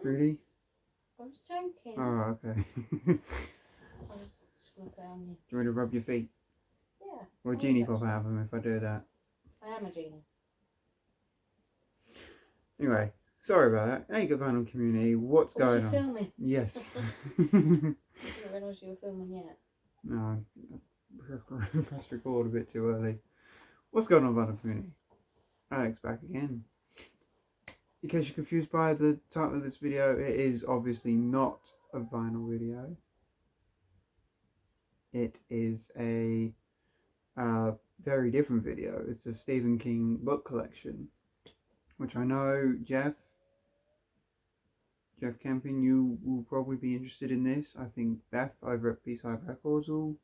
Really? I was joking. Oh, okay. I was just going to put it on you. Do you want me to rub your feet? Yeah. Or a I genie would pop actually. out of them if I do that? I am a genie. Anyway, sorry about that. Hey, good on community. What's Was you going on? filming? Yes. I didn't realise you were filming yet. No, I pressed record a bit too early. What's going on, Vinyl community? Alex back again. In case you're confused by the title of this video, it is obviously not a vinyl video. It is a very different video. It's a Stephen King book collection, which I know Jeff Camping, you will probably be interested in this. I think Beth over at B-Side Records will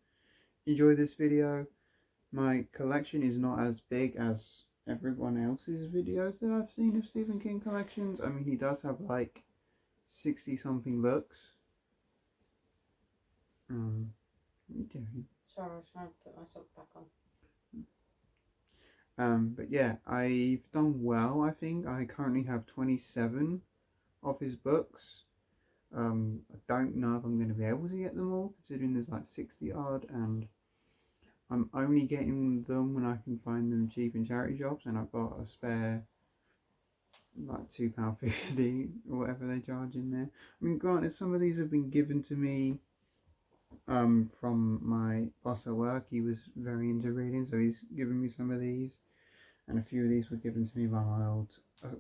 enjoy this video. My collection is not as big as everyone else's videos that I've seen of Stephen King collections. I mean, he does have like 60 something books. What are you doing? Sorry, I was trying to put my sock back on. But yeah, I've done well, I think. I currently have 27 of his books. I don't know if I'm going to be able to get them all, considering there's like 60 odd, and I'm only getting them when I can find them cheap in charity shops, and I've got a spare like £2.50 or whatever they charge in there. I mean, granted, some of these have been given to me from my boss at work. He was very into reading, so he's given me some of these, and a few of these were given to me by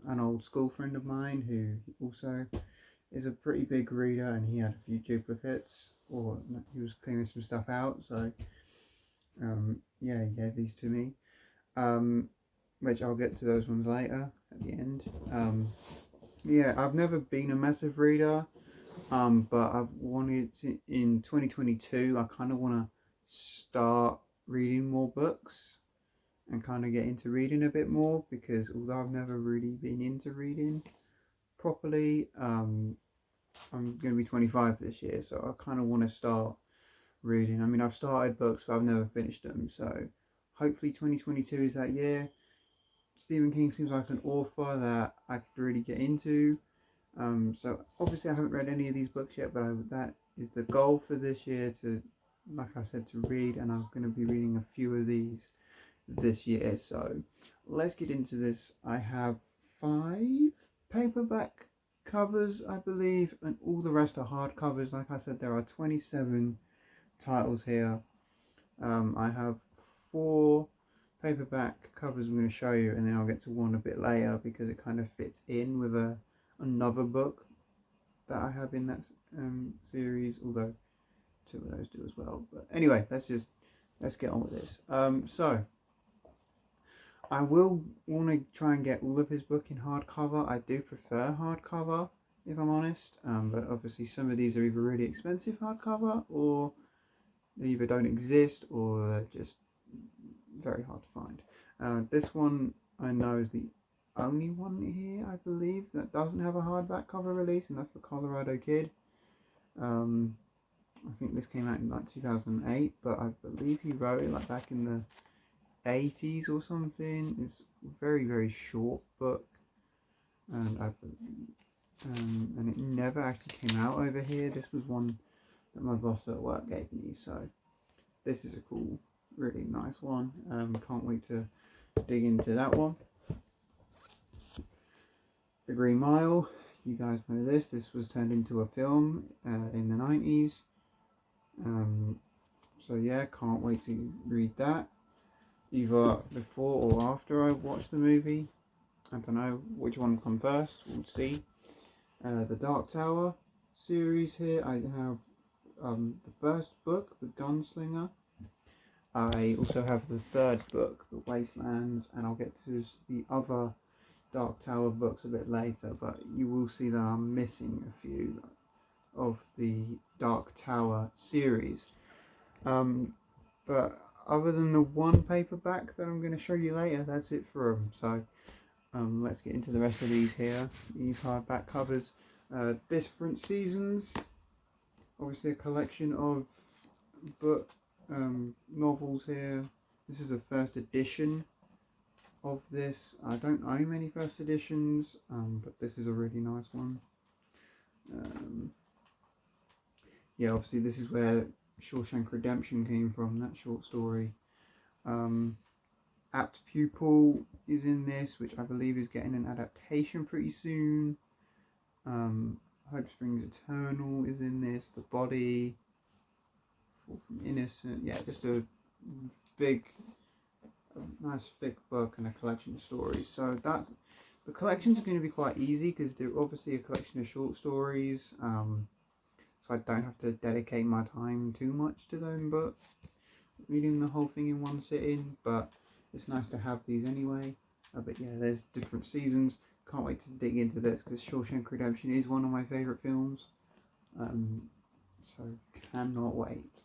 an old school friend of mine who also is a pretty big reader, and he had a few duplicates, or he was clearing some stuff out, so yeah, he gave these to me, which I'll get to those ones later at the end. Yeah, I've never been a massive reader, but I've wanted to, in 2022, I kind of want to start reading more books and kind of get into reading a bit more, because although I've never really been into reading properly, I'm going to be 25 this year, so I kind of want to start reading. I mean, I've started books, but I've never finished them, so hopefully 2022 is that year. Stephen King seems like an author that I could really get into. So obviously I haven't read any of these books yet, but that is the goal for this year, to, like I said, to read, and I'm going to be reading a few of these this year. So let's get into this. I have 5 paperback covers, I believe, and all the rest are hardcovers. Like I said, there are 27 titles here. I have 4 paperback covers I'm going to show you, and then I'll get to one a bit later because it kind of fits in with another book that I have in that series, although 2 of those do as well. But anyway, let's get on with this. So I will want to try and get all of his book in hardcover. I do prefer hardcover, if I'm honest, but obviously some of these are either really expensive hardcover, or they either don't exist, or they're just very hard to find. This one I know is the only one here, I believe, that doesn't have a hardback cover release, and that's the Colorado Kid. I think this came out in like 2008, but I believe he wrote it like back in the 80s or something. It's a very, very short book, and and it never actually came out over here. This was one that my boss at work gave me, so this is a cool, really nice one. Can't wait to dig into that one. The Green Mile, you guys know this. This was turned into a film in the 90s. So yeah, can't wait to read that, either before or after I watch the movie. I don't know which one will come first, we'll see. The Dark Tower series here, I have the first book, The Gunslinger. I also have the 3rd book, The Wastelands, and I'll get to the other Dark Tower books a bit later, but you will see that I'm missing a few of the Dark Tower series. But other than the one paperback that I'm going to show you later, that's it for them. So let's get into the rest of these here. These hardback covers, different seasons. Obviously a collection of book novels here. This is a first edition of this. I don't own many first editions, but this is a really nice one. Yeah, obviously this is where Shawshank Redemption came from, that short story. Apt Pupil is in this, which I believe is getting an adaptation pretty soon. Hope Springs Eternal is in this. The Body, Fall from Innocent. Yeah, just a nice thick book and a collection of stories. So that's the collections are going to be quite easy because they're obviously a collection of short stories. So I don't have to dedicate my time too much to them, but reading the whole thing in one sitting. But it's nice to have these anyway. But yeah, there's different seasons. Can't wait to dig into this because Shawshank Redemption is one of my favourite films. So cannot wait.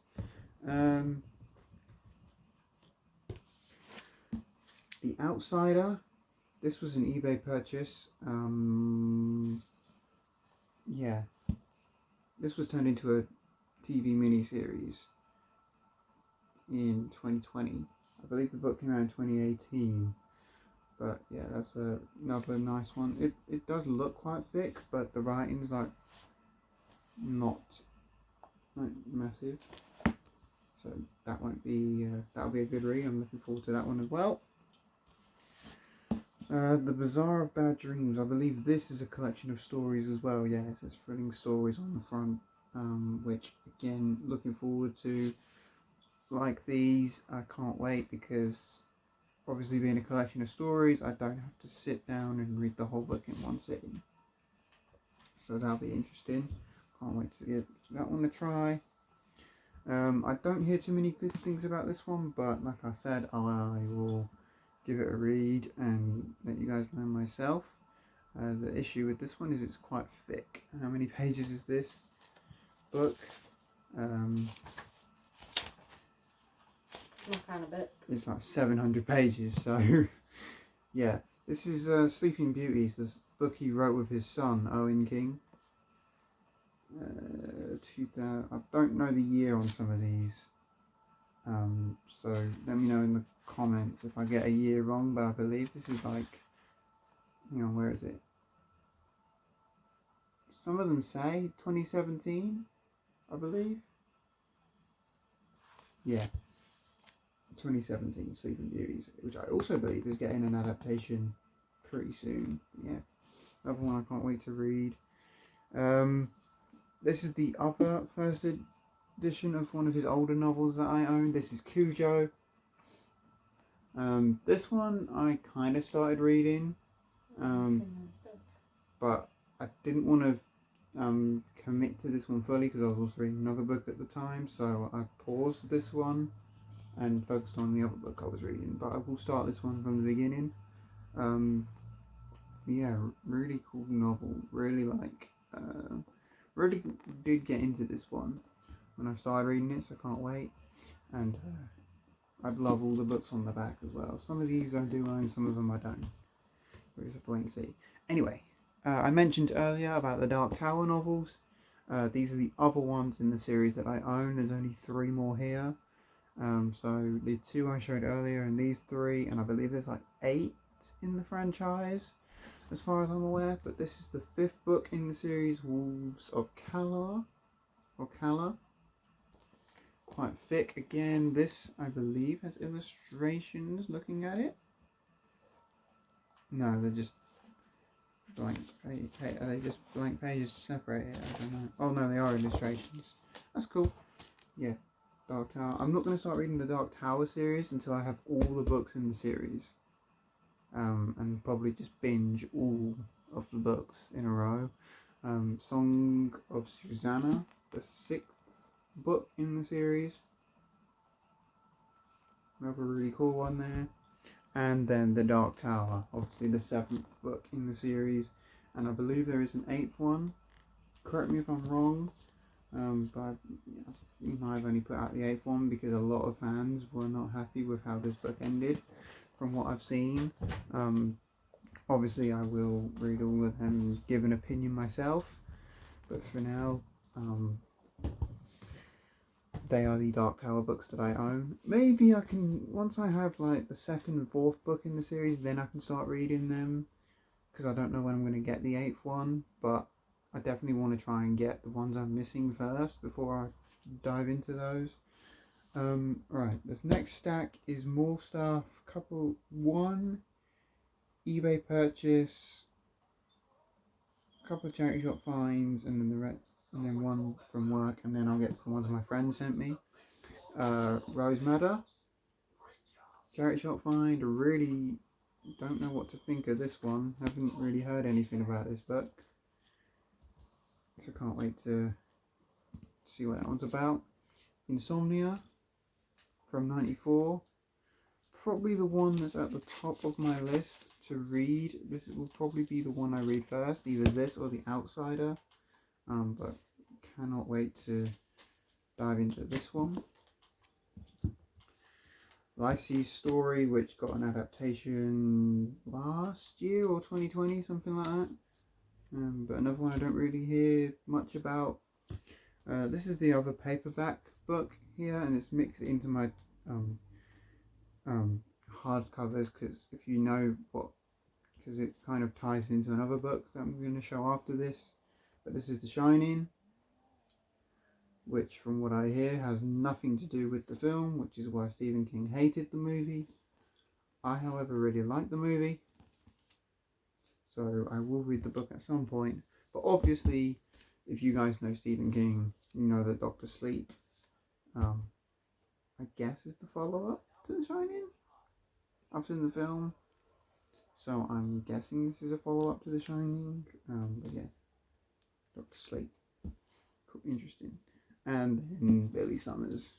The Outsider. This was an eBay purchase. Yeah. This was turned into a TV miniseries in 2020. I believe the book came out in 2018. But yeah, that's another nice one. It does look quite thick, but the writing's like not massive. So that won't be that'll be a good read. I'm looking forward to that one as well. The Bazaar of Bad Dreams. I believe this is a collection of stories as well. Yeah, it says thrilling stories on the front, which again, looking forward to. Like these, I can't wait because obviously being a collection of stories, I don't have to sit down and read the whole book in one sitting. So that'll be interesting. Can't wait to get that one to try. I don't hear too many good things about this one, but like I said, I will give it a read and let you guys know myself. The issue with this one is it's quite thick. How many pages is this book? My kind of book. It's like 700 pages, so yeah. This is Sleeping Beauties, this book he wrote with his son, Owen King. 2000, I don't know the year on some of these, so let me know in the comments if I get a year wrong, but I believe this is like, where is it? Some of them say 2017, I believe. Yeah, 2017, Sleeping Beauties, which I also believe is getting an adaptation pretty soon. Yeah, another one I can't wait to read. This is the other first edition of one of his older novels that I own. This is Cujo. This one I kind of started reading, but I didn't want to commit to this one fully because I was also reading another book at the time, so I paused this one and focused on the other book I was reading. But I will start this one from the beginning. Yeah, really cool novel. Really did get into this one when I started reading it, so I can't wait. And I'd love all the books on the back as well. Some of these I do own, some of them I don't. We'll just have to wait and see. Anyway, I mentioned earlier about the Dark Tower novels. These are the other ones in the series that I own. There's only 3 more here. So the 2 I showed earlier and these 3, and I believe there's like 8 in the franchise as far as I'm aware, but this is the 5th book in the series, Wolves of Kalar, or Kala. Quite thick again. This, I believe, has illustrations looking at it. No, they're just blank pages. Are they just blank pages separated? I don't know. Oh no, they are illustrations. That's cool. Yeah, Dark Tower. I'm not going to start reading the Dark Tower series until I have all the books in the series. And probably just binge all of the books in a row. Song of Susanna, the 6th book in the series. Another really cool one there. And then the Dark Tower, obviously the 7th book in the series. And I believe there is an 8th one. Correct me if I'm wrong. But you might have only put out the 8th one because a lot of fans were not happy with how this book ended. From what I've seen, obviously I will read all of them and give an opinion myself, but for now, they are the Dark Tower books that I own. Maybe I can, once I have like the 2nd and 4th book in the series, then I can start reading them, because I don't know when I'm going to get the 8th one, but I definitely want to try and get the ones I'm missing first before I dive into those. Right, this next stack is more stuff. One eBay purchase, a couple of charity shop finds, and then and then one from work, and then I'll get the ones my friend sent me. Rose Madder, charity shop find. Really don't know what to think of this one. Haven't really heard anything about this book, so can't wait to see what that one's about. Insomnia from '94. Probably the one that's at the top of my list to read. This will probably be the one I read first, either this or The Outsider. But cannot wait to dive into this one. Lacey's Story, which got an adaptation last year or 2020, something like that. But another one I don't really hear much about. This is the other paperback book here, and it's mixed into my hardcovers, because if you know what, because it kind of ties into another book that I'm going to show after this. But this is The Shining, which from what I hear has nothing to do with the film, which is why Stephen King hated the movie. I, however, really like the movie, so I will read the book at some point. But obviously, if you guys know Stephen King, you know that Dr. Sleep, I guess, is the follow-up to The Shining. I've seen the film, so I'm guessing this is a follow-up to The Shining. But yeah, Dr. Sleep, cool, interesting. And then Billy Summers,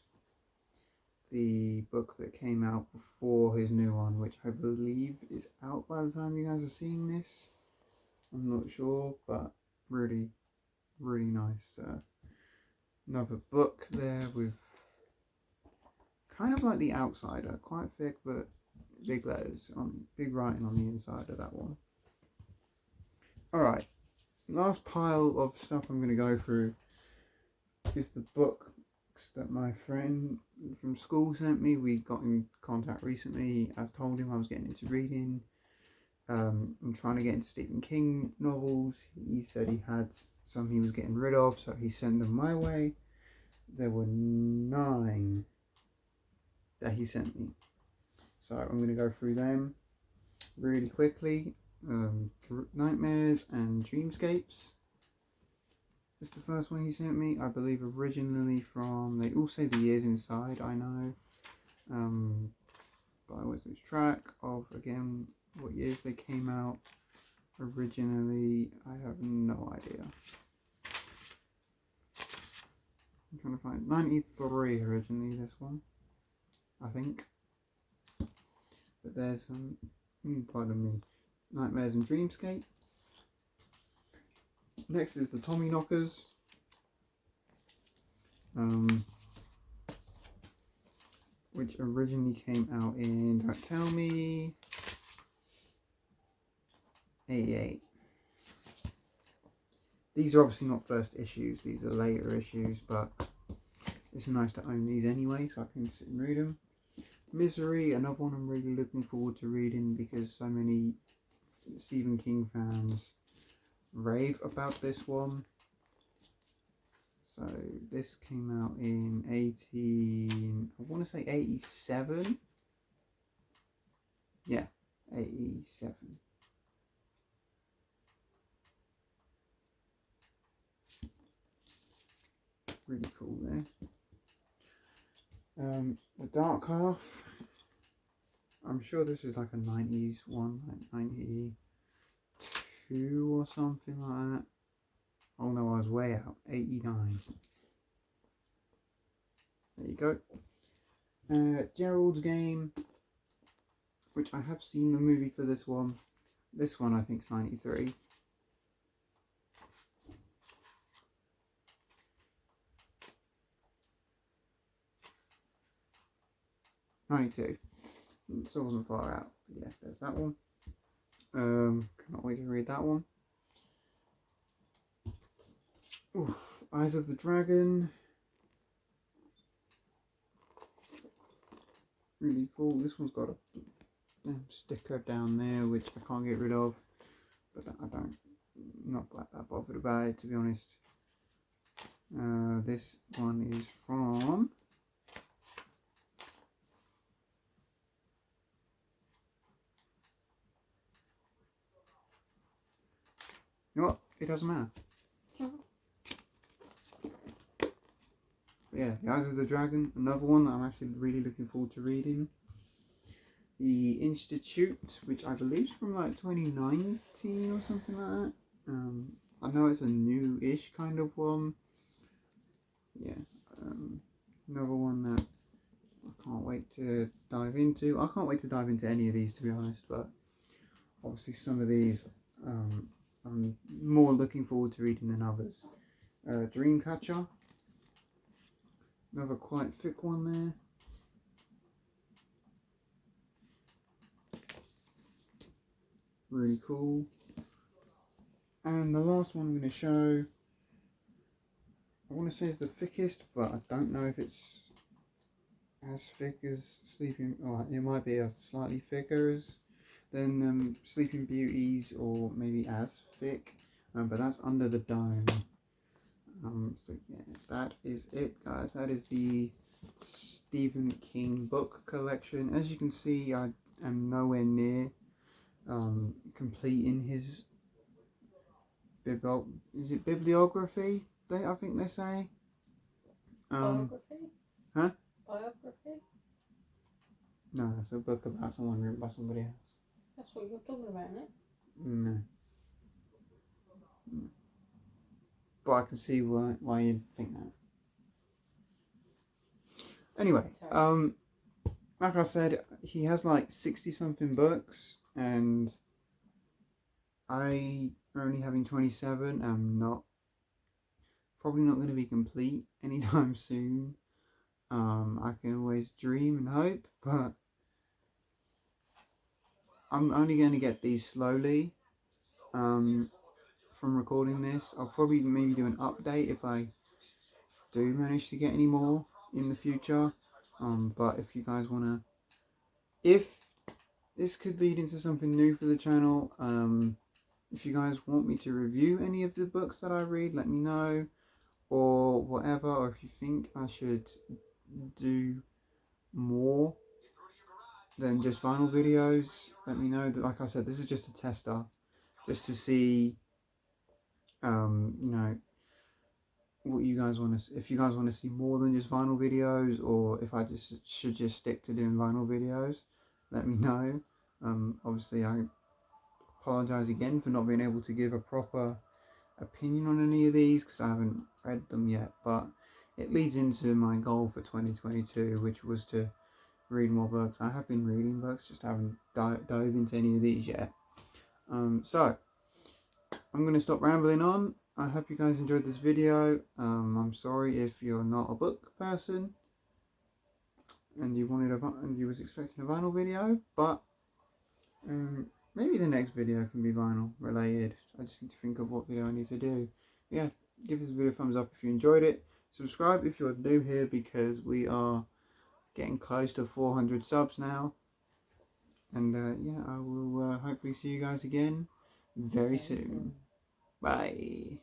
the book that came out before his new one, which I believe is out by the time you guys are seeing this. I'm not sure, but really, really nice. Another book there with kind of like The Outsider, quite thick, but big letters, big writing on the inside of that one. Alright, last pile of stuff I'm going to go through is the books that my friend from school sent me. We got in contact recently. I told him I was getting into reading. I'm trying to get into Stephen King novels. He said he had some he was getting rid of, so he sent them my way. There were 9 that he sent me, so I'm going to go through them really quickly. Nightmares and Dreamscapes is the first one he sent me. I believe originally from, they all say the years inside, I know, but I always lose track of, again, what years they came out originally. I have no idea. I'm trying to find 93 originally, this one, I think. But there's some, pardon me, Nightmares and Dreamscapes. Next is the Tommyknockers. Which originally came out in, don't tell me, 88. These are obviously not first issues, these are later issues, but it's nice to own these anyway, so I can sit and read them. Misery, another one I'm really looking forward to reading because so many Stephen King fans rave about this one. So this came out in I want to say 87. Yeah, 87. Really cool there. The Dark Half. I'm sure this is like a 90s one, like 92 or something like that. Oh no, I was way out. 89. There you go. Gerald's Game, which I have seen the movie for this one. This one I think is 93. '92. So it wasn't far out. But yeah, there's that one. Cannot wait to read that one. Oof. Eyes of the Dragon. Really cool. This one's got a sticker down there which I can't get rid of, but I don't not that bothered about it, to be honest. This one is from you know what? It doesn't matter. Yeah, The Eyes of the Dragon, another one that I'm actually really looking forward to reading. The Institute, which I believe is from like 2019 or something like that. I know it's a new-ish kind of one. Yeah, another one that I can't wait to dive into. I can't wait to dive into any of these, to be honest, but obviously some of these I'm more looking forward to reading than others. Dreamcatcher, another quite thick one there. Really cool. And the last one I'm going to show, I want to say is the thickest, but I don't know if it's as thick as Sleeping. Oh, it might be a slightly thicker than Sleeping Beauties, or maybe as thick. But that's Under the Dome. So yeah, that is it, guys. That is the Stephen King book collection. As you can see, I am nowhere near completing his bibliography? I think they say. Biography? Huh? Biography? No, it's a book about someone written by somebody else. That's what you're talking about, isn't it? No. But I can see why you'd think that. Anyway, like I said, he has like 60 something books, and I only having 27 am probably not going to be complete anytime soon. I can always dream and hope, but I'm only going to get these slowly. From recording this, I'll probably maybe do an update if I do manage to get any more in the future. But if you guys want to, if this could lead into something new for the channel, if you guys want me to review any of the books that I read, let me know, or whatever. Or if you think I should do more than just vinyl videos, let me know. That, like I said, this is just a tester, just to see you know, what you guys want to, if you guys want to see more than just vinyl videos, or if I should just stick to doing vinyl videos, let me know. Obviously I apologize again for not being able to give a proper opinion on any of these because I haven't read them yet, but it leads into my goal for 2022, which was to read more books. I have been reading books, just haven't dove into any of these yet. So I'm going to stop rambling on. I hope you guys enjoyed this video. I'm sorry if you're not a book person and you was expecting a vinyl video, but maybe the next video can be vinyl related. I just need to think of what video I need to do. Yeah, give this video a thumbs up if you enjoyed it. Subscribe if you're new here, because we are getting close to 400 subs now. And yeah, I will hopefully see you guys again very soon. Bye.